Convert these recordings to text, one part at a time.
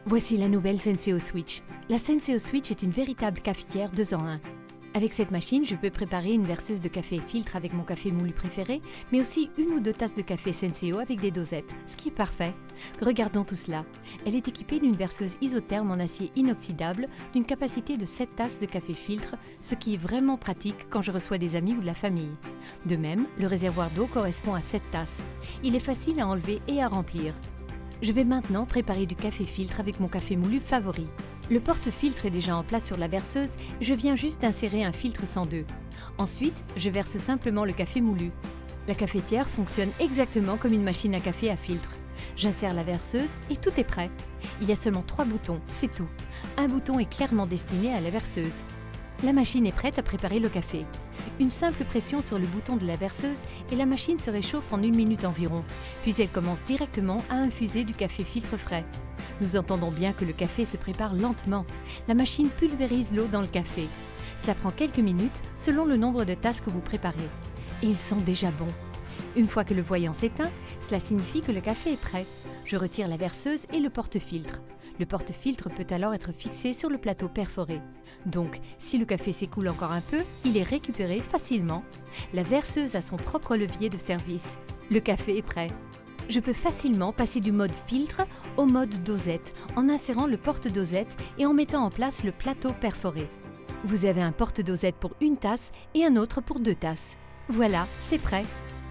Voici la nouvelle Senseo Switch. La Senseo Switch est une véritable cafetière 2 en 1. Avec cette machine, je peux préparer une verseuse de café filtre avec mon café moulu préféré, mais aussi 1 ou 2 tasses de café Senseo avec des dosettes, ce qui est parfait. Regardons tout cela. Elle est équipée d'une verseuse isotherme en acier inoxydable d'une capacité de 7 tasses de café filtre, ce qui est vraiment pratique quand je reçois des amis ou de la famille. De même, le réservoir d'eau correspond à 7 tasses. Il est facile à enlever et à remplir. Je vais maintenant préparer du café filtre avec mon café moulu favori. Le porte-filtre est déjà en place sur la verseuse, je viens juste d'insérer un filtre 102. Ensuite, je verse simplement le café moulu. La cafetière fonctionne exactement comme une machine à café à filtre. J'insère la verseuse et tout est prêt. Il y a seulement 3 boutons, c'est tout. Un bouton est clairement destiné à la verseuse. La machine est prête à préparer le café. Une simple pression sur le bouton de la verseuse et la machine se réchauffe en 1 minute environ, puis elle commence directement à infuser du café filtre frais. Nous entendons bien que le café se prépare lentement. La machine pulvérise l'eau dans le café. Ça prend quelques minutes selon le nombre de tasses que vous préparez. Et ils sont déjà bons. Une fois que le voyant s'éteint, cela signifie que le café est prêt. Je retire la verseuse et le porte-filtre. Le porte-filtre peut alors être fixé sur le plateau perforé. Donc, si le café s'écoule encore un peu, il est récupéré facilement. La verseuse a son propre levier de service. Le café est prêt. Je peux facilement passer du mode filtre au mode dosette en insérant le porte-dosette et en mettant en place le plateau perforé. Vous avez un porte-dosette pour 1 tasse et un autre pour 2 tasses. Voilà, c'est prêt.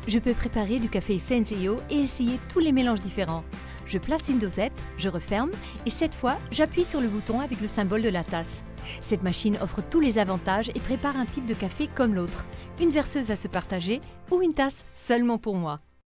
Je peux préparer du café Senseo et essayer tous les mélanges différents. Je place une dosette, je referme et cette fois, j'appuie sur le bouton avec le symbole de la tasse. Cette machine offre tous les avantages et prépare un type de café comme l'autre, une verseuse à se partager ou une tasse seulement pour moi.